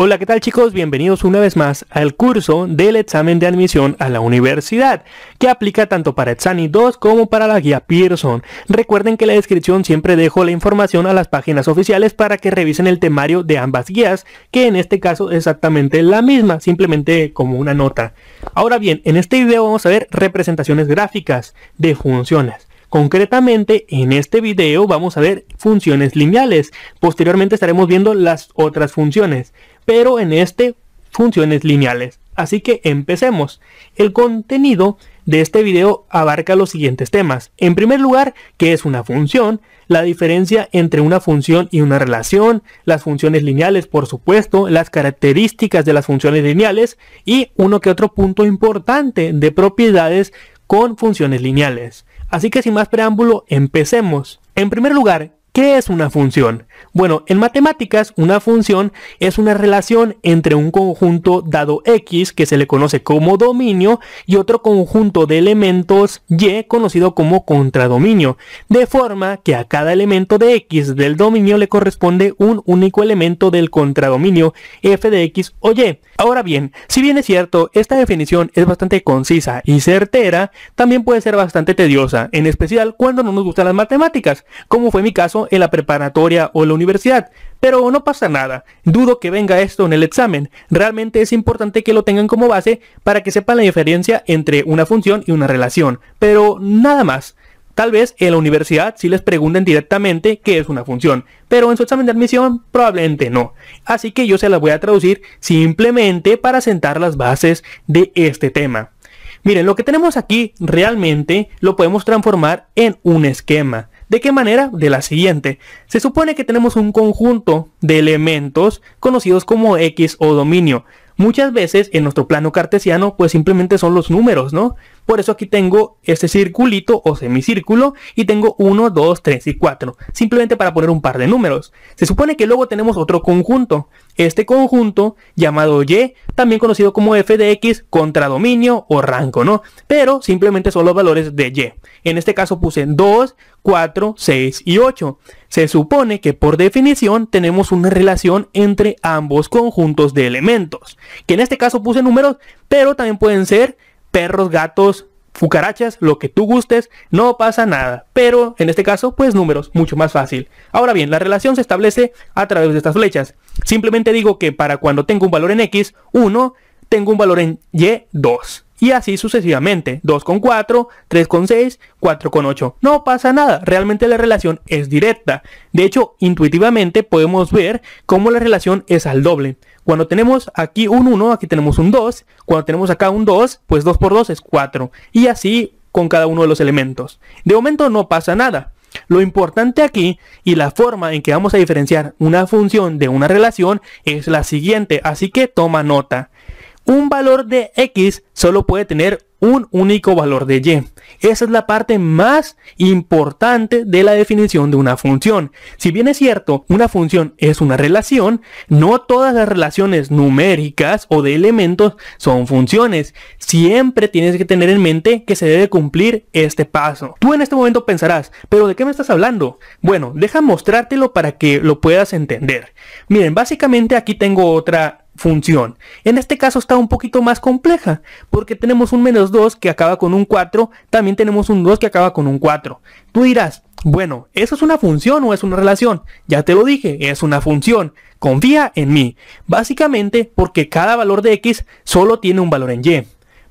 Hola, ¿qué tal chicos? Bienvenidos una vez más al curso del examen de admisión a la universidad, que aplica tanto para Exani 2 como para la guía Pearson. Recuerden que en la descripción siempre dejo la información a las páginas oficiales para que revisen el temario de ambas guías, que en este caso es exactamente la misma, simplemente como una nota. Ahora bien, en este video vamos a ver representaciones gráficas de funciones. Concretamente, en este video vamos a ver funciones lineales. Posteriormente estaremos viendo las otras funciones, pero en este, funciones lineales. Así que empecemos. El contenido de este video abarca los siguientes temas. En primer lugar, ¿qué es una función? La diferencia entre una función y una relación, las funciones lineales, por supuesto, las características de las funciones lineales y uno que otro punto importante de propiedades con funciones lineales. Así que sin más preámbulo, empecemos. En primer lugar, ¿qué es una función? Bueno, en matemáticas, una función es una relación entre un conjunto dado X, que se le conoce como dominio, y otro conjunto de elementos Y, conocido como contradominio, de forma que a cada elemento de X del dominio le corresponde un único elemento del contradominio, f de X o Y. Ahora bien, si bien es cierto, esta definición es bastante concisa y certera, también puede ser bastante tediosa, en especial cuando no nos gustan las matemáticas, como fue mi caso en la preparatoria o la universidad. Pero no pasa nada, dudo que venga esto en el examen. Realmente es importante que lo tengan como base para que sepan la diferencia entre una función y una relación, pero nada más. Tal vez en la universidad sí les pregunten directamente qué es una función, pero en su examen de admisión probablemente no. Así que yo se las voy a traducir simplemente para sentar las bases de este tema. Miren, lo que tenemos aquí realmente lo podemos transformar en un esquema. ¿De qué manera? De la siguiente. Se supone que tenemos un conjunto de elementos conocidos como X o dominio. Muchas veces en nuestro plano cartesiano pues simplemente son los números, ¿no? Por eso aquí tengo este circulito o semicírculo y tengo 1, 2, 3 y 4. Simplemente para poner un par de números. Se supone que luego tenemos otro conjunto. Este conjunto llamado Y, también conocido como f de X, contradominio o rango, ¿no? Pero simplemente son los valores de Y. En este caso puse 2, 4, 6 y 8. Se supone que por definición tenemos una relación entre ambos conjuntos de elementos. Que en este caso puse números, pero también pueden ser perros, gatos, cucarachas, lo que tú gustes, no pasa nada. Pero en este caso, pues números, mucho más fácil. Ahora bien, la relación se establece a través de estas flechas. Simplemente digo que para cuando tengo un valor en X, 1, tengo un valor en Y, 2. Y así sucesivamente, 2 con 4, 3 con 6, 4 con 8. No pasa nada, realmente la relación es directa. De hecho, intuitivamente podemos ver cómo la relación es al doble. Cuando tenemos aquí un 1, aquí tenemos un 2. Cuando tenemos acá un 2, pues 2 por 2 es 4. Y así con cada uno de los elementos. De momento no pasa nada. Lo importante aquí y la forma en que vamos a diferenciar una función de una relación es la siguiente, así que toma nota. Un valor de X solo puede tener un único valor de Y. Esa es la parte más importante de la definición de una función. Si bien es cierto, una función es una relación, no todas las relaciones numéricas o de elementos son funciones. Siempre tienes que tener en mente que se debe cumplir este paso. Tú en este momento pensarás, ¿pero de qué me estás hablando? Bueno, deja mostrártelo para que lo puedas entender. Miren, básicamente aquí tengo otra función. En este caso está un poquito más compleja, porque tenemos un menos 2 que acaba con un 4, también tenemos un 2 que acaba con un 4. Tú dirás, bueno, ¿eso es una función o es una relación? Ya te lo dije, es una función. Confía en mí. Básicamente porque cada valor de X solo tiene un valor en Y.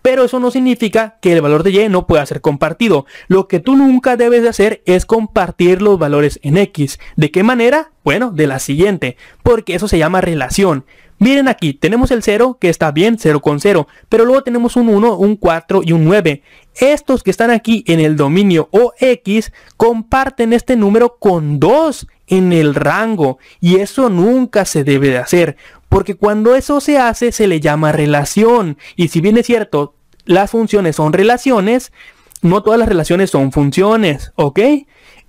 Pero eso no significa que el valor de Y no pueda ser compartido. Lo que tú nunca debes de hacer es compartir los valores en X. ¿De qué manera? Bueno, de la siguiente, porque eso se llama relación. Miren aquí, tenemos el 0 que está bien, 0 con 0, pero luego tenemos un 1, un 4 y un 9. Estos que están aquí en el dominio o X comparten este número con 2 en el rango y eso nunca se debe de hacer, porque cuando eso se hace se le llama relación y si bien es cierto, las funciones son relaciones, no todas las relaciones son funciones, ¿ok?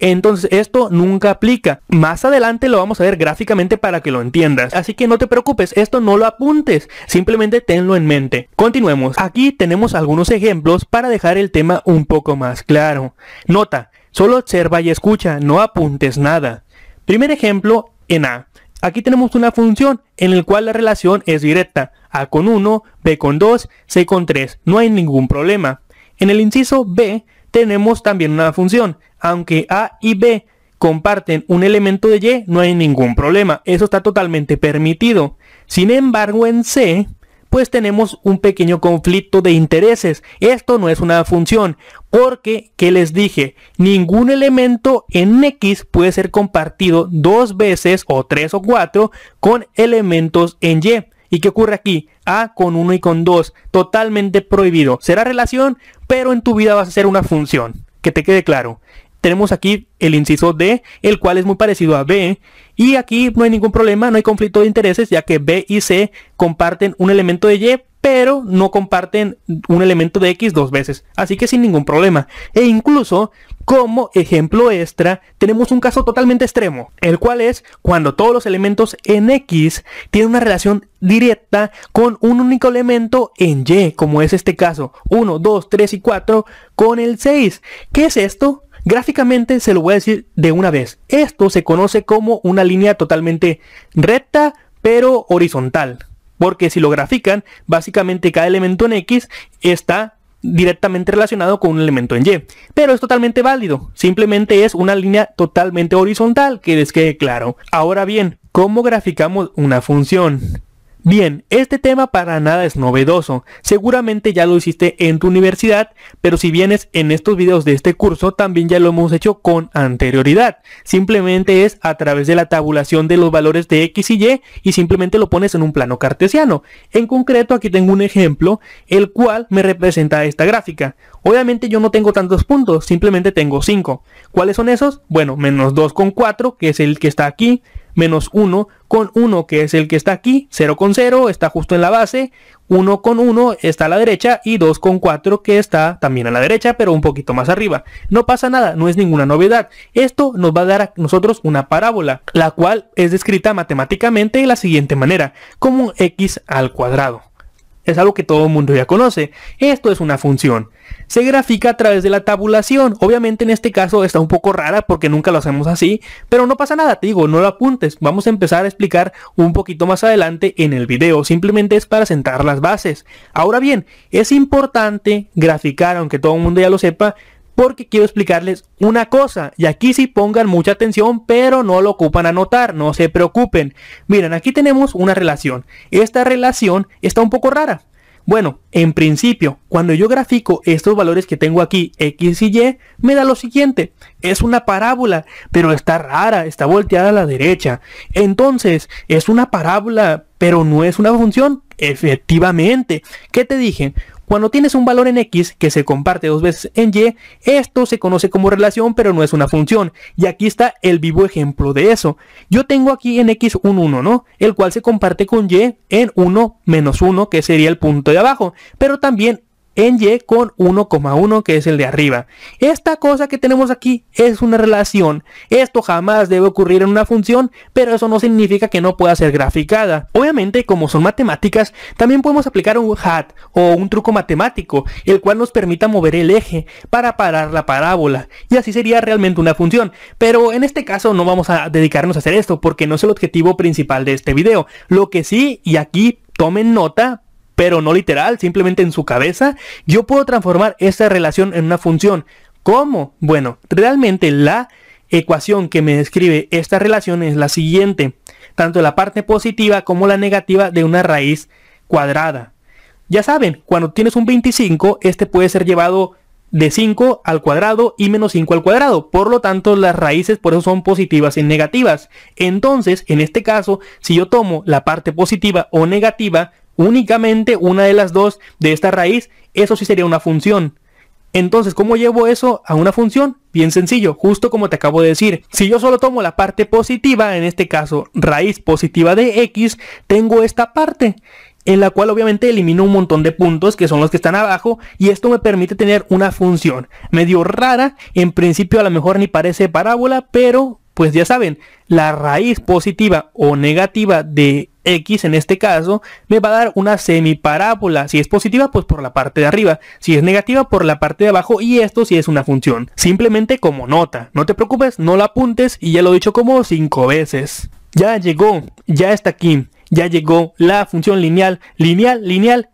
Entonces esto nunca aplica. Más adelante lo vamos a ver gráficamente para que lo entiendas. Así que no te preocupes, esto no lo apuntes. Simplemente tenlo en mente. Continuemos. Aquí tenemos algunos ejemplos para dejar el tema un poco más claro. Nota, solo observa y escucha, no apuntes nada. Primer ejemplo en A. Aquí tenemos una función en la cual la relación es directa. A con 1, B con 2, C con 3. No hay ningún problema. En el inciso B tenemos también una función. Aunque A y B comparten un elemento de Y, no hay ningún problema. Eso está totalmente permitido. Sin embargo, en C, pues tenemos un pequeño conflicto de intereses. Esto no es una función, porque, ¿qué les dije? Ningún elemento en X puede ser compartido 2 veces, o 3 o 4, con elementos en Y. ¿Y qué ocurre aquí? A con 1 y con 2, totalmente prohibido. Será relación, pero en tu vida vas a ser una función. Que te quede claro. Tenemos aquí el inciso D, el cual es muy parecido a B, y aquí no hay ningún problema, no hay conflicto de intereses, ya que B y C comparten un elemento de Y, pero no comparten un elemento de X 2 veces, así que sin ningún problema. E incluso, como ejemplo extra, tenemos un caso totalmente extremo, el cual es cuando todos los elementos en X tienen una relación directa con un único elemento en Y, como es este caso, 1, 2, 3 y 4 con el 6. ¿Qué es esto? Gráficamente se lo voy a decir de una vez. Esto se conoce como una línea totalmente recta, pero horizontal. Porque si lo grafican, básicamente cada elemento en X está directamente relacionado con un elemento en Y. Pero es totalmente válido. Simplemente es una línea totalmente horizontal, que les quede claro. Ahora bien, ¿cómo graficamos una función? Bien, este tema para nada es novedoso, seguramente ya lo hiciste en tu universidad, pero si vienes en estos videos de este curso también ya lo hemos hecho con anterioridad. Simplemente es a través de la tabulación de los valores de X y Y simplemente lo pones en un plano cartesiano. En concreto aquí tengo un ejemplo, el cual me representa esta gráfica. Obviamente yo no tengo tantos puntos, simplemente tengo 5. ¿Cuáles son esos? Bueno, menos 2 con 4, que es el que está aquí, menos 1 con 1, que es el que está aquí, 0 con 0 está justo en la base, 1 con 1 está a la derecha y 2 con 4 que está también a la derecha pero un poquito más arriba. No pasa nada, no es ninguna novedad. Esto nos va a dar a nosotros una parábola, la cual es descrita matemáticamente de la siguiente manera, como un x al cuadrado. Es algo que todo el mundo ya conoce. Esto es una función. Se grafica a través de la tabulación. Obviamente en este caso está un poco rara porque nunca lo hacemos así, pero no pasa nada, te digo, no lo apuntes. Vamos a empezar a explicar un poquito más adelante en el video. Simplemente es para sentar las bases. Ahora bien, es importante graficar, aunque todo el mundo ya lo sepa, porque quiero explicarles una cosa, y aquí sí pongan mucha atención, pero no lo ocupan anotar, no se preocupen. Miren, aquí tenemos una relación. Esta relación está un poco rara. Bueno, en principio, cuando yo grafico estos valores que tengo aquí, X y Y, me da lo siguiente. Es una parábola, pero está rara, está volteada a la derecha. Entonces, es una parábola, pero no es una función. Efectivamente. ¿Qué te dije? Cuando tienes un valor en X que se comparte 2 veces en Y, esto se conoce como relación, pero no es una función. Y aquí está el vivo ejemplo de eso. Yo tengo aquí en X un 1, ¿no? El cual se comparte con Y en 1 menos 1, que sería el punto de abajo. Pero también en Y con 1,1, que es el de arriba. Esta cosa que tenemos aquí es una relación. Esto jamás debe ocurrir en una función, pero eso no significa que no pueda ser graficada. Obviamente, como son matemáticas, también podemos aplicar un hat o un truco matemático, el cual nos permita mover el eje para parar la parábola, y así sería realmente una función. Pero en este caso no vamos a dedicarnos a hacer esto, porque no es el objetivo principal de este video. Lo que sí, y aquí tomen nota, pero no literal, simplemente en su cabeza, yo puedo transformar esta relación en una función. ¿Cómo? Bueno, realmente la ecuación que me describe esta relación es la siguiente. Tanto la parte positiva como la negativa de una raíz cuadrada. Ya saben, cuando tienes un 25, este puede ser llevado de 5 al cuadrado y menos 5 al cuadrado. Por lo tanto, las raíces por eso son positivas y negativas. Entonces, en este caso, si yo tomo la parte positiva o negativa, únicamente una de las dos de esta raíz, eso sí sería una función. Entonces, ¿cómo llevo eso a una función? Bien sencillo, justo como te acabo de decir. Si yo solo tomo la parte positiva, en este caso raíz positiva de X, tengo esta parte, en la cual obviamente elimino un montón de puntos que son los que están abajo, y esto me permite tener una función medio rara. En principio a lo mejor ni parece parábola, pero pues ya saben, la raíz positiva o negativa de X en este caso me va a dar una semiparábola. Si es positiva, pues por la parte de arriba, si es negativa, por la parte de abajo, y esto sí es una función. Simplemente como nota, no te preocupes, no la apuntes, y ya lo he dicho como 5 veces. Ya llegó, ya está aquí, ya llegó la función lineal, lineal.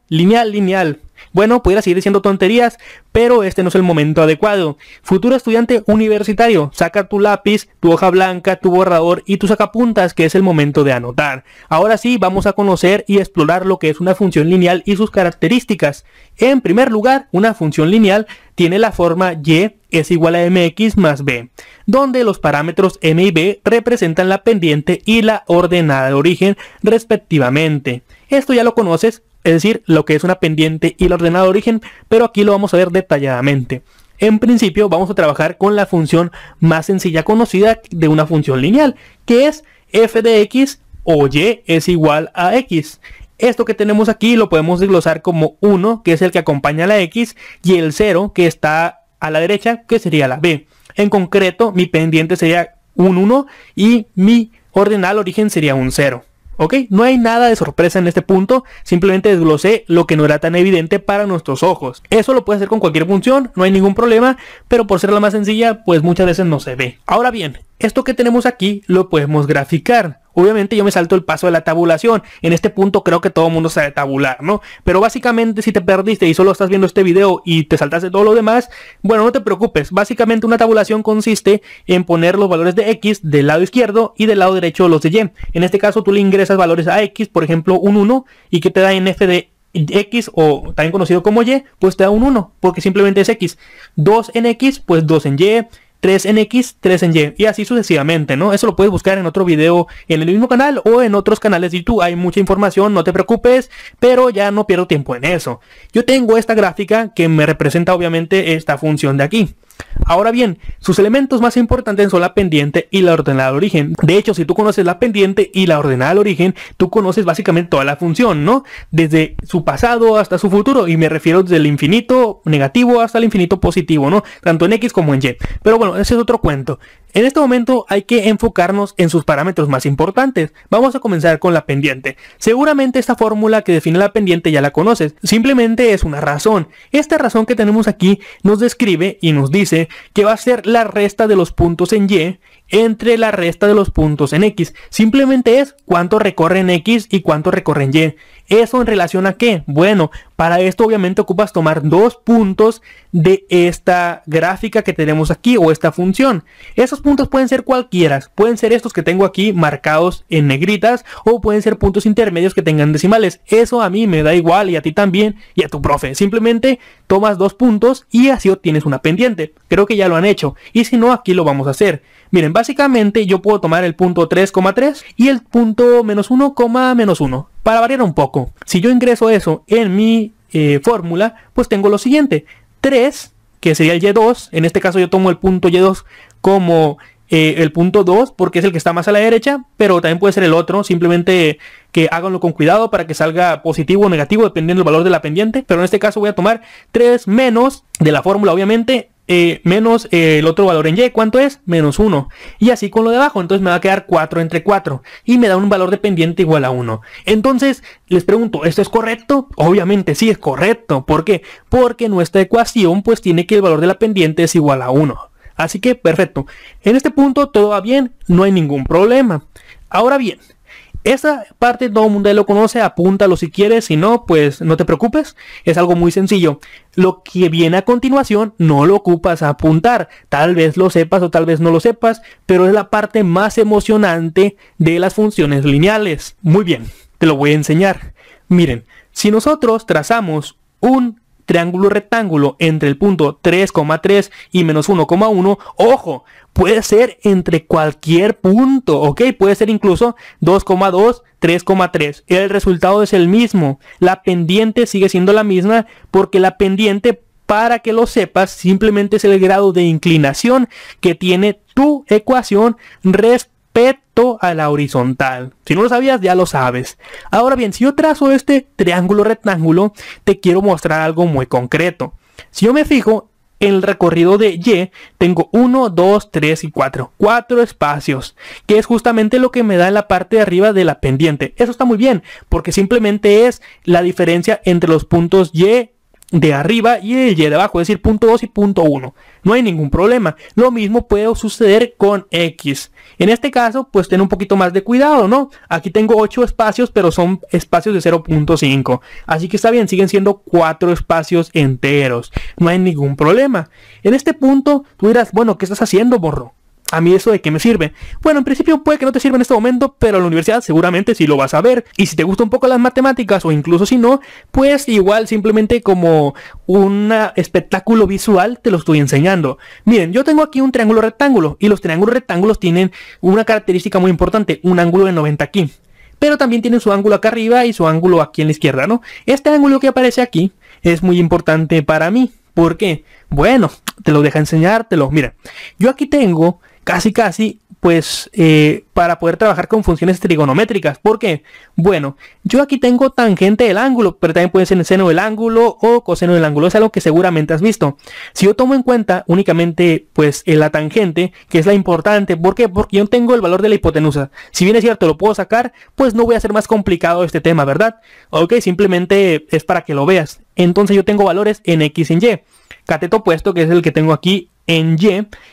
Bueno, pudiera seguir diciendo tonterías, pero este no es el momento adecuado. Futuro estudiante universitario, saca tu lápiz, tu hoja blanca, tu borrador y tu sacapuntas, que es el momento de anotar. Ahora sí, vamos a conocer y explorar lo que es una función lineal y sus características. En primer lugar, una función lineal tiene la forma y es igual a mx más b, donde los parámetros m y b representan la pendiente y la ordenada de origen respectivamente. Esto ya lo conoces, es decir, lo que es una pendiente y la ordenada de origen, pero aquí lo vamos a ver detalladamente. En principio vamos a trabajar con la función más sencilla conocida de una función lineal, que es f de x o y es igual a x. Esto que tenemos aquí lo podemos desglosar como 1, que es el que acompaña a la x, y el 0, que está a la derecha, que sería la b. En concreto, mi pendiente sería un 1 y mi ordenada de origen sería un 0. ¿Ok? No hay nada de sorpresa en este punto, simplemente desglosé lo que no era tan evidente para nuestros ojos. Eso lo puedes hacer con cualquier función, no hay ningún problema, pero por ser la más sencilla, pues muchas veces no se ve. Ahora bien, esto que tenemos aquí lo podemos graficar. Obviamente yo me salto el paso de la tabulación. En este punto creo que todo el mundo sabe tabular, ¿no? Pero básicamente si te perdiste y solo estás viendo este video y te saltaste todo lo demás, bueno, no te preocupes. Básicamente una tabulación consiste en poner los valores de x del lado izquierdo y del lado derecho los de y. En este caso tú le ingresas valores a x, por ejemplo un 1, y que te da en f de x, o también conocido como y, pues te da un 1, porque simplemente es x. 2 en x, pues 2 en y. 3 en X, 3 en Y, y así sucesivamente, ¿no? Eso lo puedes buscar en otro video en el mismo canal o en otros canales de YouTube. Hay mucha información, no te preocupes, pero ya no pierdo tiempo en eso. Yo tengo esta gráfica que me representa obviamente esta función de aquí. Ahora bien, sus elementos más importantes son la pendiente y la ordenada de origen. De hecho, si tú conoces la pendiente y la ordenada de origen, tú conoces básicamente toda la función, ¿no? Desde su pasado hasta su futuro, y me refiero desde el infinito negativo hasta el infinito positivo, ¿no? Tanto en X como en Y. Pero bueno, ese es otro cuento. En este momento hay que enfocarnos en sus parámetros más importantes. Vamos a comenzar con la pendiente. Seguramente esta fórmula que define la pendiente ya la conoces. Simplemente es una razón. Esta razón que tenemos aquí nos describe y nos dice que va a ser la resta de los puntos en Y entre la resta de los puntos en X. Simplemente es cuánto recorre en X y cuánto recorre en Y. ¿Eso en relación a qué? Bueno, para esto obviamente ocupas tomar dos puntos de esta gráfica que tenemos aquí, o esta función. Esos puntos pueden ser cualquiera, pueden ser estos que tengo aquí marcados en negritas, o pueden ser puntos intermedios que tengan decimales. Eso a mí me da igual, y a ti también, y a tu profe. Simplemente tomas dos puntos y así obtienes una pendiente. Creo que ya lo han hecho, y si no, aquí lo vamos a hacer. Miren, básicamente yo puedo tomar el punto 3,3 y el punto menos 1,-1. Para variar un poco, si yo ingreso eso en mi fórmula, pues tengo lo siguiente. 3, que sería el y2, en este caso yo tomo el punto y2 como el punto 2, porque es el que está más a la derecha, pero también puede ser el otro, simplemente que háganlo con cuidado para que salga positivo o negativo, dependiendo del valor de la pendiente. Pero en este caso voy a tomar 3 menos de la fórmula, obviamente, menos el otro valor en Y. ¿Cuánto es? Menos 1. Y así con lo de abajo. Entonces me va a quedar 4 entre 4. Y me da un valor de pendiente igual a 1. Entonces les pregunto, ¿esto es correcto? Obviamente sí es correcto. ¿Por qué? Porque nuestra ecuación pues tiene que el valor de la pendiente es igual a 1. Así que perfecto. En este punto todo va bien. No hay ningún problema. Ahora bien, esa parte todo el mundo lo conoce, apúntalo si quieres, si no, pues no te preocupes, es algo muy sencillo. Lo que viene a continuación no lo ocupas a apuntar, tal vez lo sepas o tal vez no lo sepas, pero es la parte más emocionante de las funciones lineales. Muy bien, te lo voy a enseñar. Miren, si nosotros trazamos un triángulo rectángulo entre el punto 3,3 y menos 1,1, ojo, puede ser entre cualquier punto, ¿ok? Puede ser incluso 2,2, 3,3. El resultado es el mismo. La pendiente sigue siendo la misma, porque la pendiente, para que lo sepas, simplemente es el grado de inclinación que tiene tu ecuación respecto a la horizontal. Si no lo sabías, ya lo sabes. Ahora bien, si yo trazo este triángulo rectángulo, te quiero mostrar algo muy concreto. Si yo me fijo en el recorrido de Y, tengo 1, 2, 3 y 4. 4 espacios, que es justamente lo que me da en la parte de arriba de la pendiente. Eso está muy bien, porque simplemente es la diferencia entre los puntos Y de arriba y el y de abajo, es decir, punto 2 y punto 1. No hay ningún problema. Lo mismo puede suceder con x. En este caso, pues ten un poquito más de cuidado, ¿no? Aquí tengo 8 espacios, pero son espacios de 0.5. Así que está bien, siguen siendo 4 espacios enteros. No hay ningún problema. En este punto, tú dirás, bueno, ¿qué estás haciendo, Borro? ¿A mí eso de qué me sirve? Bueno, en principio puede que no te sirva en este momento, pero en la universidad seguramente sí lo vas a ver. Y si te gustan un poco las matemáticas, o incluso si no, pues igual simplemente como un espectáculo visual te lo estoy enseñando. Miren, yo tengo aquí un triángulo rectángulo, y los triángulos rectángulos tienen una característica muy importante, un ángulo de 90 aquí. Pero también tienen su ángulo acá arriba y su ángulo aquí en la izquierda, ¿no? Este ángulo que aparece aquí es muy importante para mí. ¿Por qué? Bueno, te lo deja enseñártelo. Mira, yo aquí tengo casi, pues, para poder trabajar con funciones trigonométricas. ¿Por qué? Bueno, yo aquí tengo tangente del ángulo, pero también puede ser seno del ángulo o coseno del ángulo. Es algo que seguramente has visto. Si yo tomo en cuenta únicamente, pues, la tangente, que es la importante. ¿Por qué? Porque yo tengo el valor de la hipotenusa. Si bien es cierto, lo puedo sacar, pues no voy a hacer más complicado este tema, ¿verdad? Ok, simplemente es para que lo veas. Entonces yo tengo valores en x y en y. Cateto opuesto, que es el que tengo aquí, en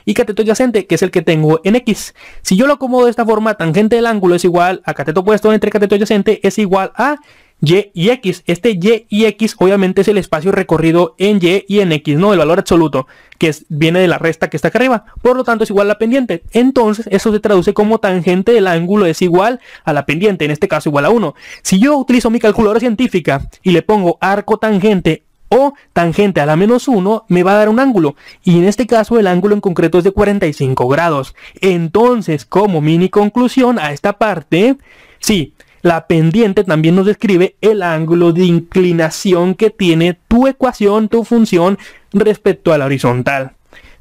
y cateto adyacente, que es el que tengo en x. Si yo lo acomodo de esta forma, tangente del ángulo es igual a cateto opuesto entre cateto adyacente es igual a y y x. Este y y x obviamente es el espacio recorrido en y en x, ¿no? El valor absoluto, que viene de la resta que está acá arriba. Por lo tanto es igual a la pendiente. Entonces eso se traduce como tangente del ángulo es igual a la pendiente, en este caso igual a 1. Si yo utilizo mi calculadora científica y le pongo arco tangente o tangente a la menos 1, me va a dar un ángulo, y en este caso el ángulo en concreto es de 45 grados. Entonces, como mini conclusión a esta parte, sí, la pendiente también nos describe el ángulo de inclinación que tiene tu ecuación, tu función respecto a la horizontal.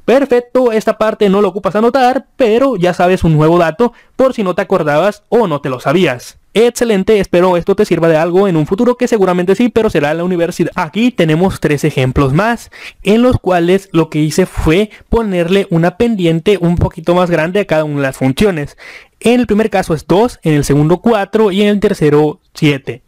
Perfecto, esta parte no lo ocupas anotar, pero ya sabes un nuevo dato por si no te acordabas o no te lo sabías. Excelente, espero esto te sirva de algo en un futuro, que seguramente sí, pero será en la universidad. Aquí tenemos 3 ejemplos más, en los cuales lo que hice fue ponerle una pendiente un poquito más grande a cada una de las funciones. En el primer caso es 2, en el segundo 4 y en el tercero 7.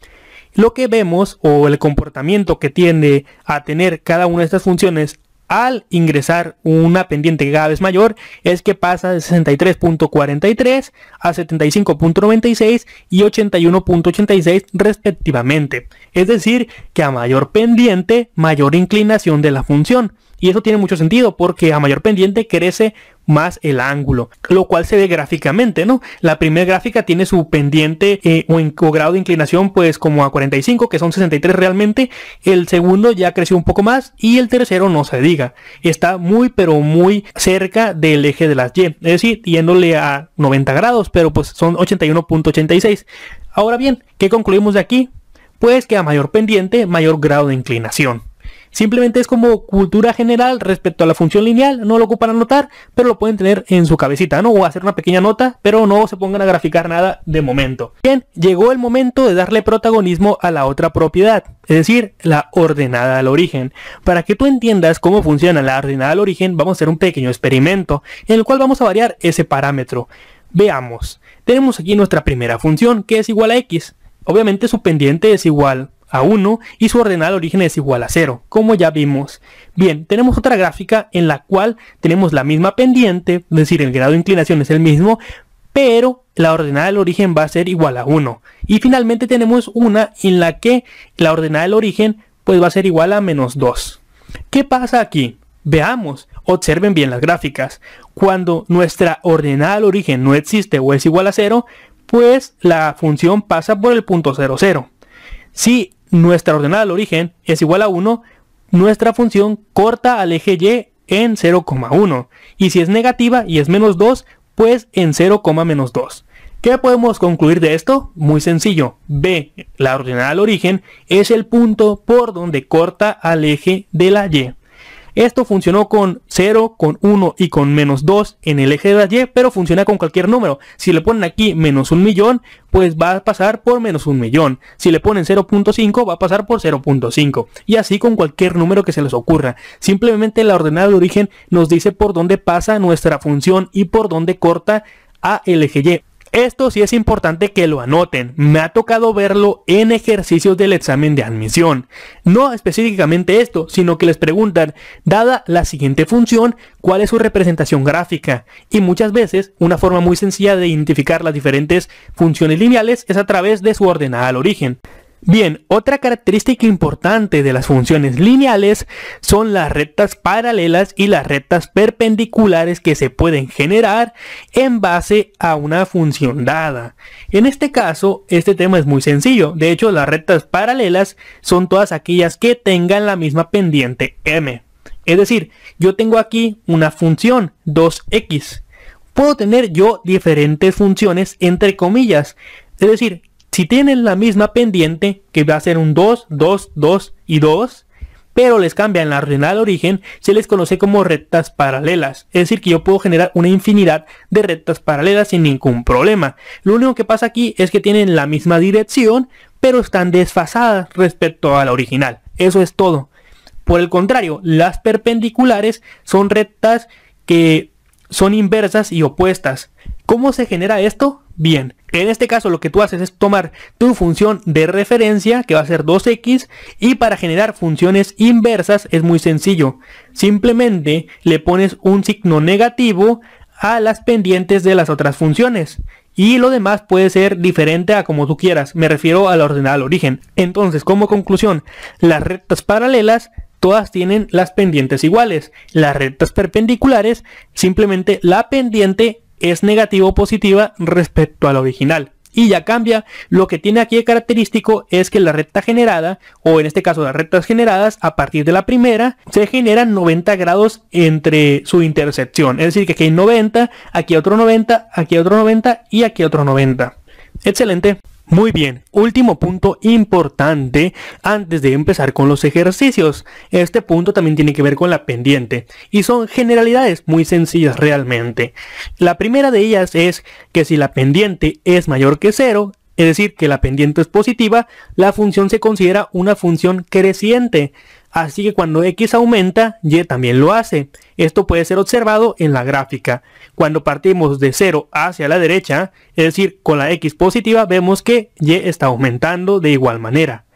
Lo que vemos, o el comportamiento que tiende a tener cada una de estas funciones al ingresar una pendiente cada vez mayor, es que pasa de 63.43 a 75.96 y 81.86 respectivamente. Es decir, que a mayor pendiente, mayor inclinación de la función. Y eso tiene mucho sentido, porque a mayor pendiente crece más el ángulo, lo cual se ve gráficamente, ¿no? La primera gráfica tiene su pendiente o grado de inclinación pues como a 45, que son 63 realmente. El segundo ya creció un poco más y el tercero no se diga. Está muy pero muy cerca del eje de las Y, es decir, yéndole a 90 grados, pero pues son 81.86. Ahora bien, ¿qué concluimos de aquí? Pues que a mayor pendiente, mayor grado de inclinación. Simplemente es como cultura general respecto a la función lineal, no lo ocupan anotar, pero lo pueden tener en su cabecita, ¿no? O hacer una pequeña nota, pero no se pongan a graficar nada de momento. Bien, llegó el momento de darle protagonismo a la otra propiedad, es decir, la ordenada al origen. Para que tú entiendas cómo funciona la ordenada al origen, vamos a hacer un pequeño experimento, en el cual vamos a variar ese parámetro. Veamos, tenemos aquí nuestra primera función, que es igual a x. Obviamente su pendiente es igual a 1 y su ordenada al origen es igual a 0, como ya vimos. Bien, tenemos otra gráfica en la cual tenemos la misma pendiente, es decir, el grado de inclinación es el mismo, pero la ordenada del origen va a ser igual a 1. Y finalmente tenemos una en la que la ordenada del origen pues va a ser igual a menos 2. ¿Qué pasa aquí? Veamos, observen bien las gráficas. Cuando nuestra ordenada al origen no existe o es igual a 0, pues la función pasa por el punto 0, 0. Si nuestra ordenada al origen es igual a 1, nuestra función corta al eje Y en 0,1. Y si es negativa y es menos 2, pues en 0,-2. ¿Qué podemos concluir de esto? Muy sencillo. B, la ordenada al origen, es el punto por donde corta al eje de la Y. Esto funcionó con 0, con 1 y con menos 2 en el eje de la Y, pero funciona con cualquier número. Si le ponen aquí menos 1.000.000, pues va a pasar por menos 1.000.000. Si le ponen 0.5, va a pasar por 0.5. Y así con cualquier número que se les ocurra. Simplemente la ordenada de origen nos dice por dónde pasa nuestra función y por dónde corta a el eje Y. Esto sí es importante que lo anoten, me ha tocado verlo en ejercicios del examen de admisión. No específicamente esto, sino que les preguntan, dada la siguiente función, ¿cuál es su representación gráfica? Y muchas veces, una forma muy sencilla de identificar las diferentes funciones lineales es a través de su ordenada al origen. Bien, otra característica importante de las funciones lineales son las rectas paralelas y las rectas perpendiculares que se pueden generar en base a una función dada. En este caso, este tema es muy sencillo. De hecho, las rectas paralelas son todas aquellas que tengan la misma pendiente m. Es decir, yo tengo aquí una función 2x. Puedo tener yo diferentes funciones entre comillas. Es decir, si tienen la misma pendiente, que va a ser un 2, 2, 2 y 2, pero les cambian la ordenada al origen, se les conoce como rectas paralelas. Es decir, que yo puedo generar una infinidad de rectas paralelas sin ningún problema. Lo único que pasa aquí es que tienen la misma dirección, pero están desfasadas respecto a la original. Eso es todo. Por el contrario, las perpendiculares son rectas que son inversas y opuestas. ¿Cómo se genera esto? Bien, en este caso lo que tú haces es tomar tu función de referencia, que va a ser 2x, y para generar funciones inversas es muy sencillo. Simplemente le pones un signo negativo a las pendientes de las otras funciones. Y lo demás puede ser diferente a como tú quieras, me refiero a la ordenada al origen. Entonces, como conclusión, las rectas paralelas todas tienen las pendientes iguales. Las rectas perpendiculares, simplemente la pendiente es negativa o positiva respecto a la original. Y ya cambia. Lo que tiene aquí de característico es que la recta generada, o en este caso las rectas generadas, a partir de la primera, se generan 90 grados entre su intersección. Es decir, que aquí hay 90, aquí otro 90, aquí otro 90 y aquí otro 90. Excelente. Muy bien, último punto importante antes de empezar con los ejercicios. Este punto también tiene que ver con la pendiente y son generalidades muy sencillas realmente. La primera de ellas es que si la pendiente es mayor que 0, es decir, que la pendiente es positiva, la función se considera una función creciente. Así que cuando x aumenta, y también lo hace. Esto puede ser observado en la gráfica. Cuando partimos de 0 hacia la derecha, es decir, con la x positiva, vemos que y está aumentando de igual manera.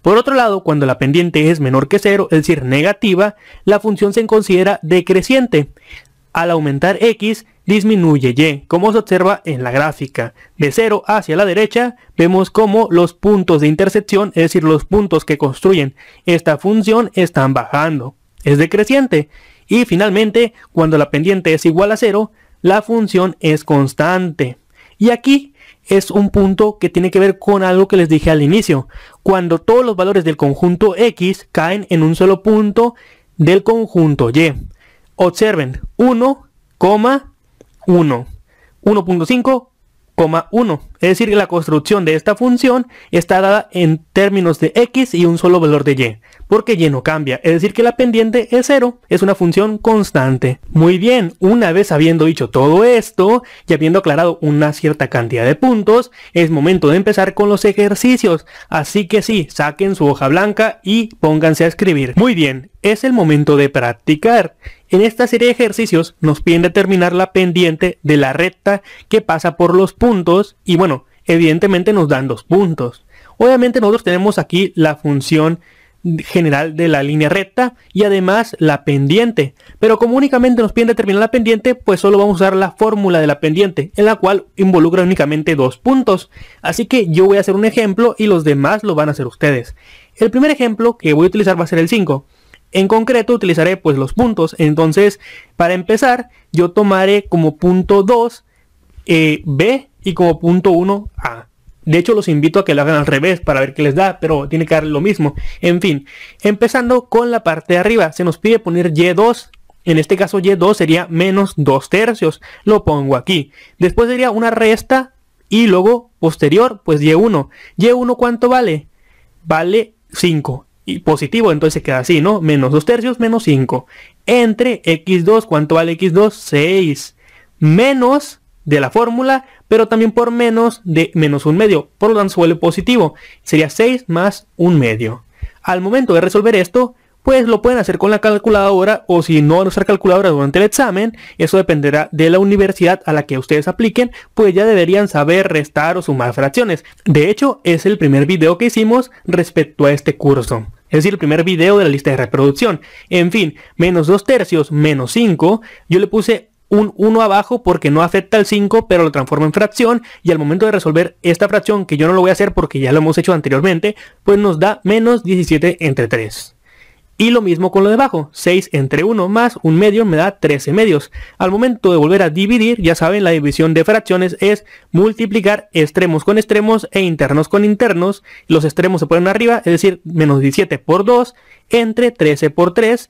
Por otro lado, cuando la pendiente es menor que 0, es decir, negativa, la función se considera decreciente. Al aumentar x, disminuye y, como se observa en la gráfica. De 0 hacia la derecha, vemos como los puntos de intersección, es decir, los puntos que construyen esta función, están bajando. Es decreciente. Y finalmente, cuando la pendiente es igual a 0, la función es constante. Y aquí es un punto que tiene que ver con algo que les dije al inicio. Cuando todos los valores del conjunto X caen en un solo punto del conjunto Y. Observen, 1, 1, 1.5,1. Es decir, que la construcción de esta función está dada en términos de x y un solo valor de y, porque y no cambia. Es decir, que la pendiente es 0, es una función constante. Muy bien, una vez habiendo dicho todo esto y habiendo aclarado una cierta cantidad de puntos, es momento de empezar con los ejercicios. Así que sí, saquen su hoja blanca y pónganse a escribir. Muy bien, es el momento de practicar. En esta serie de ejercicios nos piden determinar la pendiente de la recta que pasa por los puntos y bueno, evidentemente nos dan 2 puntos. Obviamente nosotros tenemos aquí la función general de la línea recta y además la pendiente, pero como únicamente nos piden determinar la pendiente, pues solo vamos a usar la fórmula de la pendiente, en la cual involucra únicamente 2 puntos. Así que yo voy a hacer un ejemplo y los demás lo van a hacer ustedes. El primer ejemplo que voy a utilizar va a ser el 5. En concreto utilizaré pues los puntos. Entonces, para empezar, yo tomaré como punto 2 B y como punto 1 A. De hecho, los invito a que lo hagan al revés para ver qué les da, pero tiene que dar lo mismo. En fin, empezando con la parte de arriba, se nos pide poner Y2. En este caso, Y2 sería menos 2 tercios. Lo pongo aquí. Después sería una resta y luego posterior, pues Y1. ¿Y1 cuánto vale? Vale 5. Y positivo, entonces se queda así, ¿no? Menos 2 tercios, menos 5. Entre x2, ¿cuánto vale x2? 6. Menos de la fórmula, pero también por menos de menos 1/2. Por lo tanto, se vuelve positivo. Sería 6 más 1/2. Al momento de resolver esto, pues lo pueden hacer con la calculadora, o si no van a usar calculadora durante el examen, eso dependerá de la universidad a la que ustedes apliquen, pues ya deberían saber restar o sumar fracciones. De hecho, es el primer video que hicimos respecto a este curso. Es decir, el primer video de la lista de reproducción. En fin, menos 2/3 menos 5, yo le puse un 1 abajo porque no afecta al 5, pero lo transforma en fracción, y al momento de resolver esta fracción, que yo no lo voy a hacer porque ya lo hemos hecho anteriormente, pues nos da menos 17 entre 3. Y lo mismo con lo de abajo, 6 entre 1 más 1 medio me da 13 medios. Al momento de volver a dividir, ya saben, la división de fracciones es multiplicar extremos con extremos e internos con internos. Los extremos se ponen arriba, es decir, menos 17 por 2 entre 13 por 3.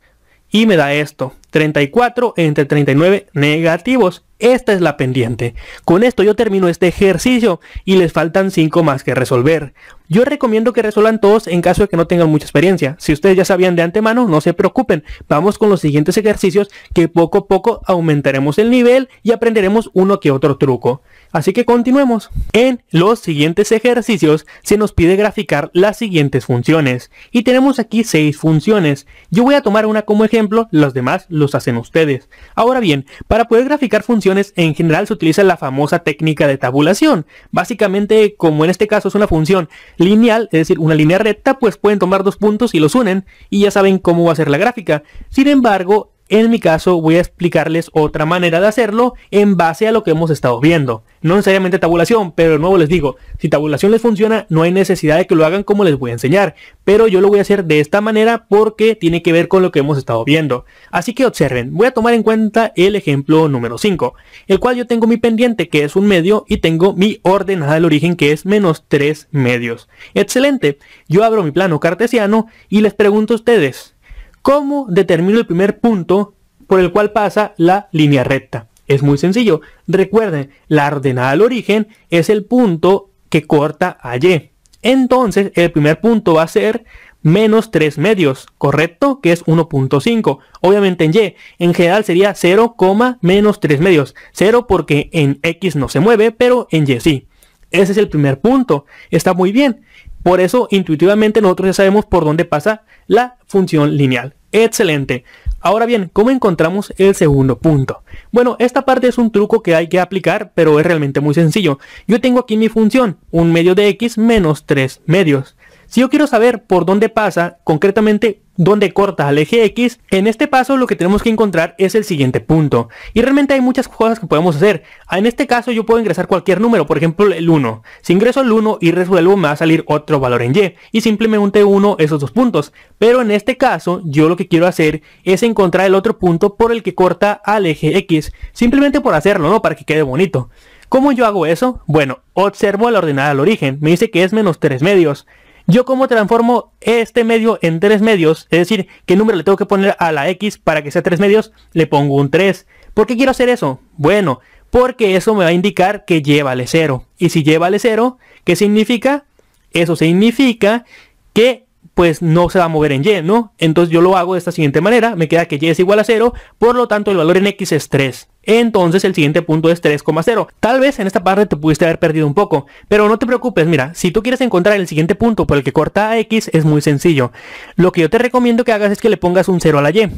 Y me da esto, 34 entre 39 negativos. Esta es la pendiente. Con esto yo termino este ejercicio y les faltan 5 más que resolver. Yo recomiendo que resuelvan todos en caso de que no tengan mucha experiencia. Si ustedes ya sabían de antemano, no se preocupen. Vamos con los siguientes ejercicios que poco a poco aumentaremos el nivel y aprenderemos uno que otro truco. Así que continuemos. En los siguientes ejercicios se nos pide graficar las siguientes funciones. Y tenemos aquí 6 funciones. Yo voy a tomar una como ejemplo, los demás los hacen ustedes. Ahora bien, para poder graficar funciones en general se utiliza la famosa técnica de tabulación. Básicamente, como en este caso es una función lineal, es decir, una línea recta, pues pueden tomar 2 puntos y los unen y ya saben cómo va a ser la gráfica. Sin embargo, en mi caso voy a explicarles otra manera de hacerlo en base a lo que hemos estado viendo. No necesariamente tabulación, pero de nuevo les digo, si tabulación les funciona, no hay necesidad de que lo hagan como les voy a enseñar. Pero yo lo voy a hacer de esta manera porque tiene que ver con lo que hemos estado viendo. Así que observen, voy a tomar en cuenta el ejemplo número 5, el cual yo tengo mi pendiente que es 1 medio y tengo mi ordenada del origen que es menos 3 medios. Excelente, yo abro mi plano cartesiano y les pregunto a ustedes, ¿cómo determino el primer punto por el cual pasa la línea recta? Es muy sencillo. Recuerden, la ordenada al origen es el punto que corta a Y. Entonces, el primer punto va a ser menos 3 medios, ¿correcto? Que es 1.5. Obviamente en Y, en general sería 0, menos 3 medios. 0 porque en X no se mueve, pero en Y sí. Ese es el primer punto. Está muy bien. Por eso, intuitivamente, nosotros ya sabemos por dónde pasa la función lineal. Excelente. Ahora bien, ¿cómo encontramos el segundo punto? Bueno, esta parte es un truco que hay que aplicar, pero es realmente muy sencillo. Yo tengo aquí mi función, 1 medio de X menos 3 medios. Si yo quiero saber por dónde pasa, concretamente dónde corta al eje X, en este paso lo que tenemos que encontrar es el siguiente punto. Y realmente hay muchas cosas que podemos hacer. En este caso yo puedo ingresar cualquier número, por ejemplo el 1. Si ingreso el 1 y resuelvo me va a salir otro valor en Y. Y simplemente uno esos 2 puntos. Pero en este caso yo lo que quiero hacer es encontrar el otro punto por el que corta al eje X. Simplemente por hacerlo, ¿no? Para que quede bonito. ¿Cómo yo hago eso? Bueno, observo la ordenada al origen. Me dice que es menos 3 medios. Yo como transformo este medio en 3 medios, es decir, ¿qué número le tengo que poner a la X para que sea 3 medios? Le pongo un 3. ¿Por qué quiero hacer eso? Bueno, porque eso me va a indicar que Y vale 0. Y si Y vale 0, ¿qué significa? Eso significa que pues no se va a mover en Y, ¿no? Entonces yo lo hago de esta siguiente manera, me queda que Y es igual a 0, por lo tanto el valor en X es 3. Entonces el siguiente punto es 3,0. Tal vez en esta parte te pudiste haber perdido un poco, pero no te preocupes, mira, si tú quieres encontrar el siguiente punto por el que corta a X, es muy sencillo. Lo que yo te recomiendo que hagas es que le pongas un 0 a la Y,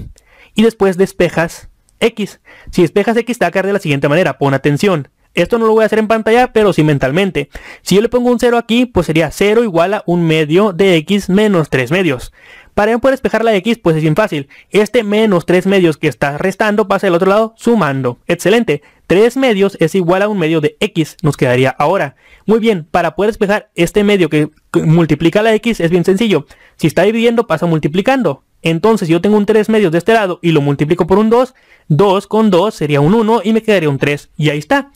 y después despejas X. Si despejas X te va a quedar de la siguiente manera, pon atención. Esto no lo voy a hacer en pantalla, pero sí mentalmente. Si yo le pongo un 0 aquí, pues sería 0 igual a 1 medio de X menos 3 medios. Para poder despejar la X, pues es bien fácil. Este menos 3 medios que está restando pasa del otro lado sumando. Excelente. 3 medios es igual a 1 medio de X. Nos quedaría ahora. Muy bien, para poder despejar este medio que multiplica la X es bien sencillo. Si está dividiendo pasa multiplicando. Entonces si yo tengo un 3 medios de este lado y lo multiplico por un 2, 2 con 2 sería un 1 y me quedaría un 3. Y ahí está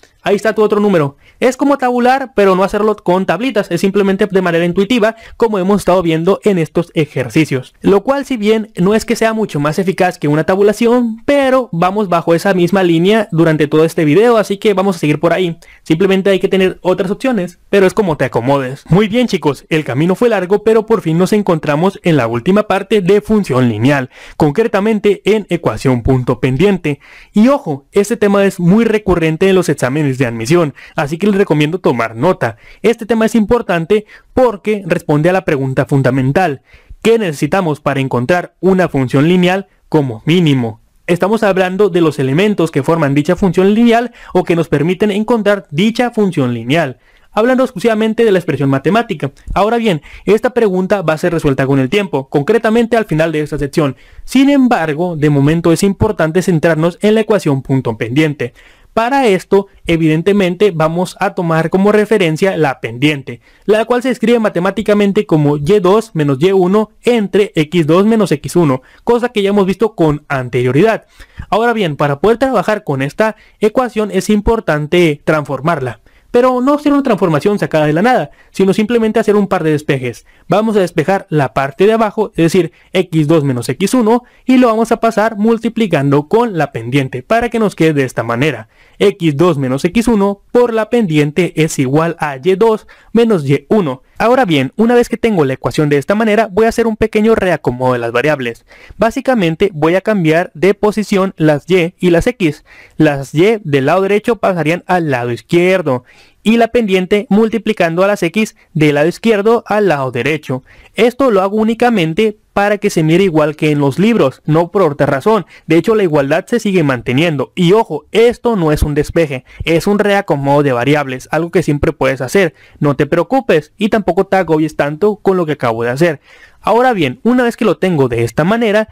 tu otro número. Es como tabular, pero no hacerlo con tablitas, es simplemente de manera intuitiva, como hemos estado viendo en estos ejercicios. Lo cual, si bien no es que sea mucho más eficaz que una tabulación, pero vamos bajo esa misma línea durante todo este video, así que vamos a seguir por ahí. Simplemente hay que tener otras opciones, pero es como te acomodes. Muy bien chicos, el camino fue largo, pero por fin nos encontramos en la última parte de función lineal, concretamente en ecuación punto pendiente. Y ojo, este tema es muy recurrente en los exámenes de admisión, así que les recomiendo tomar nota. Este tema es importante porque responde a la pregunta fundamental: ¿Qué necesitamos para encontrar una función lineal como mínimo? Estamos hablando de los elementos que forman dicha función lineal o que nos permiten encontrar dicha función lineal, hablando exclusivamente de la expresión matemática. Ahora bien, esta pregunta va a ser resuelta con el tiempo, concretamente al final de esta sección. Sin embargo, de momento es importante centrarnos en la ecuación punto pendiente. Para esto, evidentemente, vamos a tomar como referencia la pendiente, la cual se escribe matemáticamente como y2 menos y1 entre x2 menos x1, cosa que ya hemos visto con anterioridad. Ahora bien, para poder trabajar con esta ecuación es importante transformarla. Pero no hacer una transformación sacada de la nada, sino simplemente hacer un par de despejes. Vamos a despejar la parte de abajo, es decir, x2 menos x1, y lo vamos a pasar multiplicando con la pendiente, para que nos quede de esta manera. x2 menos x1 por la pendiente es igual a y2 menos y1. Ahora bien, una vez que tengo la ecuación de esta manera, voy a hacer un pequeño reacomodo de las variables. Básicamente voy a cambiar de posición las y y las x. Las y del lado derecho pasarían al lado izquierdo y la pendiente multiplicando a las x del lado izquierdo al lado derecho. Esto lo hago únicamente para que se mire igual que en los libros, no por otra razón. De hecho, la igualdad se sigue manteniendo. Y ojo, esto no es un despeje, es un reacomodo de variables, algo que siempre puedes hacer. No te preocupes y tampoco te agobies tanto con lo que acabo de hacer. Ahora bien, una vez que lo tengo de esta manera,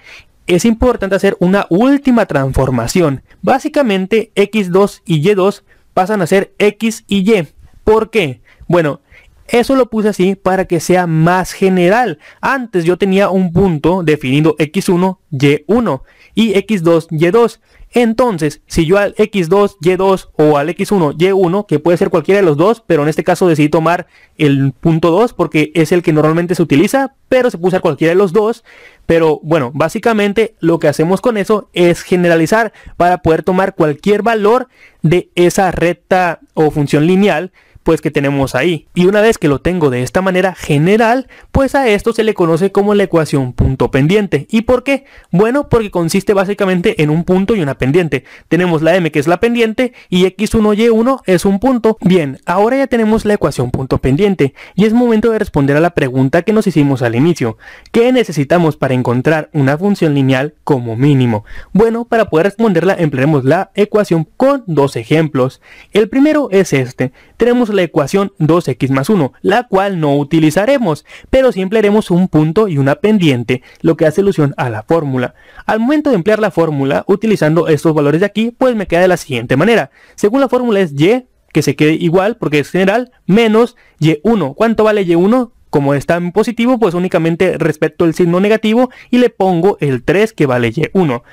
es importante hacer una última transformación. Básicamente, x2 y y2 pasan a ser x y y. ¿Por qué? Bueno, eso lo puse así para que sea más general. Antes yo tenía un punto definido x1, y1 y x2, y2. Entonces, si yo al x2, y2 o al x1, y1, que puede ser cualquiera de los dos, pero en este caso decidí tomar el punto 2 porque es el que normalmente se utiliza, pero se puede usar cualquiera de los dos. Pero bueno, básicamente lo que hacemos con eso es generalizar para poder tomar cualquier valor de esa recta o función lineal pues que tenemos ahí. Y una vez que lo tengo de esta manera general, pues a esto se le conoce como la ecuación punto pendiente. ¿Y por qué? Bueno, porque consiste básicamente en un punto y una pendiente. Tenemos la m, que es la pendiente, y x1, y1 es un punto. Bien, ahora ya tenemos la ecuación punto pendiente y es momento de responder a la pregunta que nos hicimos al inicio. ¿Qué necesitamos para encontrar una función lineal como mínimo? Bueno, para poder responderla emplearemos la ecuación con dos ejemplos. El primero es este. Tenemos la ecuación 2x más 1, la cual no utilizaremos, pero siempre haremos un punto y una pendiente, lo que hace alusión a la fórmula. Al momento de emplear la fórmula, utilizando estos valores de aquí, pues me queda de la siguiente manera. Según la fórmula es y, que se quede igual porque es general, menos y1. ¿Cuánto vale y1? Como está en positivo, pues únicamente respeto el signo negativo y le pongo el 3 que vale y1.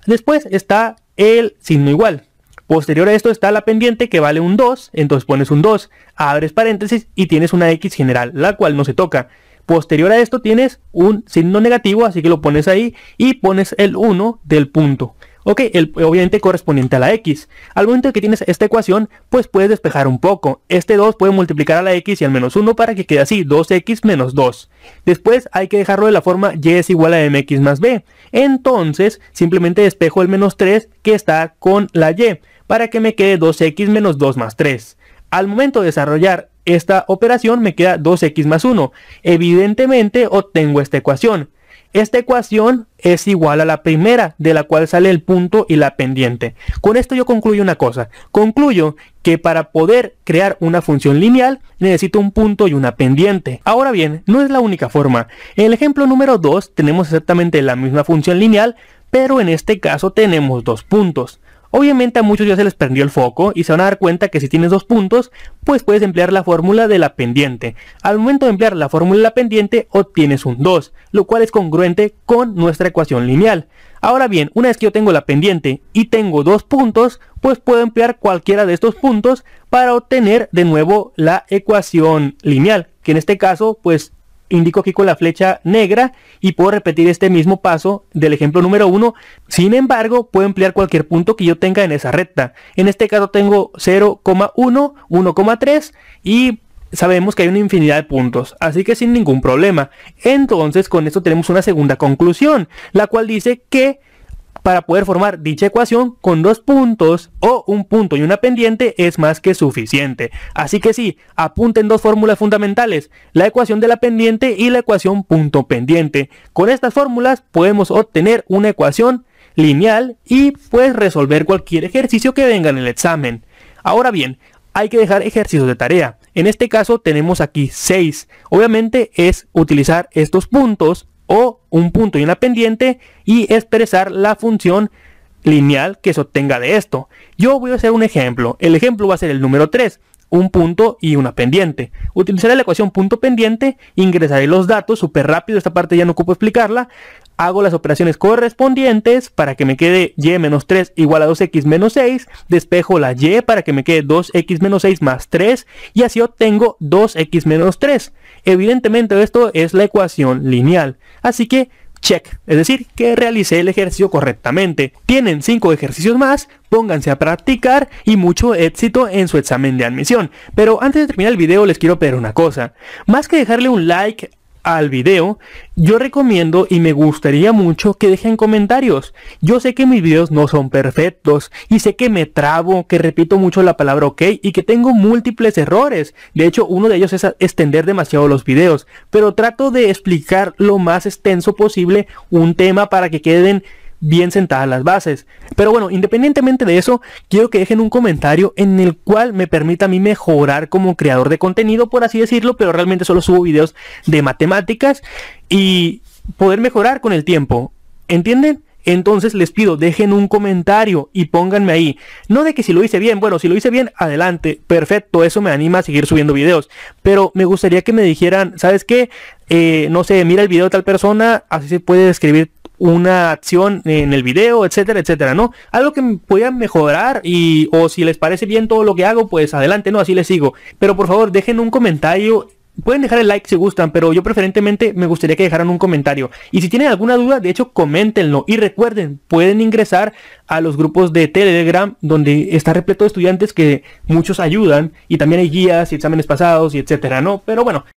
Después está el signo igual. Posterior a esto está la pendiente que vale un 2, entonces pones un 2, abres paréntesis y tienes una x general, la cual no se toca. Posterior a esto tienes un signo negativo, así que lo pones ahí y pones el 1 del punto. Ok, obviamente correspondiente a la x. Al momento de que tienes esta ecuación, pues puedes despejar un poco. Este 2 puede multiplicar a la x y al menos 1 para que quede así, 2x menos 2. Después hay que dejarlo de la forma y es igual a mx más b. Entonces, simplemente despejo el menos 3 que está con la y, para que me quede 2x menos 2 más 3. Al momento de desarrollar esta operación me queda 2x más 1. Evidentemente obtengo esta ecuación. Esta ecuación es igual a la primera, de la cual sale el punto y la pendiente. Con esto yo concluyo una cosa. Concluyo que para poder crear una función lineal necesito un punto y una pendiente. Ahora bien, no es la única forma. En el ejemplo número 2 tenemos exactamente la misma función lineal, pero en este caso tenemos dos puntos. Obviamente a muchos ya se les prendió el foco y se van a dar cuenta que si tienes dos puntos, pues puedes emplear la fórmula de la pendiente. Al momento de emplear la fórmula de la pendiente, obtienes un 2, lo cual es congruente con nuestra ecuación lineal. Ahora bien, una vez que yo tengo la pendiente y tengo dos puntos, pues puedo emplear cualquiera de estos puntos para obtener de nuevo la ecuación lineal, que en este caso, pues indico aquí con la flecha negra y puedo repetir este mismo paso del ejemplo número 1. Sin embargo, puedo emplear cualquier punto que yo tenga en esa recta. En este caso tengo 0,1, 1,3 y sabemos que hay una infinidad de puntos, así que sin ningún problema. Entonces con esto tenemos una segunda conclusión, la cual dice que para poder formar dicha ecuación con 2 puntos o un punto y una pendiente es más que suficiente. Así que sí, apunten 2 fórmulas fundamentales, la ecuación de la pendiente y la ecuación punto pendiente. Con estas fórmulas podemos obtener una ecuación lineal y pues resolver cualquier ejercicio que venga en el examen. Ahora bien, hay que dejar ejercicios de tarea. En este caso tenemos aquí 6. Obviamente es utilizar estos puntos o un punto y una pendiente y expresar la función lineal que se obtenga de esto. Yo voy a hacer un ejemplo. El ejemplo va a ser el número 3. Un punto y una pendiente. Utilizaré la ecuación punto pendiente, ingresaré los datos súper rápido, esta parte ya no ocupo explicarla, hago las operaciones correspondientes para que me quede y menos 3 igual a 2x menos 6, despejo la y para que me quede 2x menos 6 más 3 y así obtengo 2x menos 3. Evidentemente esto es la ecuación lineal, así que check, es decir, que realicé el ejercicio correctamente. Tienen 5 ejercicios más, pónganse a practicar y mucho éxito en su examen de admisión. Pero antes de terminar el video les quiero pedir una cosa. Más que dejarle un like al video, yo recomiendo y me gustaría mucho que dejen comentarios. Yo sé que mis videos no son perfectos y sé que me trabo, que repito mucho la palabra ok y que tengo múltiples errores. De hecho, uno de ellos es extender demasiado los videos, pero trato de explicar lo más extenso posible un tema para que queden bien sentadas las bases. Pero bueno, independientemente de eso, quiero que dejen un comentario en el cual me permita a mí mejorar como creador de contenido, por así decirlo, pero realmente solo subo videos de matemáticas y poder mejorar con el tiempo. ¿Entienden? Entonces les pido, dejen un comentario y pónganme ahí. No de que si lo hice bien, bueno, si lo hice bien, adelante, perfecto, eso me anima a seguir subiendo videos. Pero me gustaría que me dijeran, ¿sabes qué? No sé, mira el video de tal persona, así se puede escribir una acción en el video, etcétera, etcétera, ¿no? Algo que me puedan mejorar y o si les parece bien todo lo que hago, pues adelante, ¿no? Así les sigo. Pero por favor, dejen un comentario. Pueden dejar el like si gustan, pero yo preferentemente me gustaría que dejaran un comentario. Y si tienen alguna duda, de hecho, coméntenlo. Y recuerden, pueden ingresar a los grupos de Telegram, donde está repleto de estudiantes que muchos ayudan. Y también hay guías y exámenes pasados y etcétera, ¿no? Pero bueno.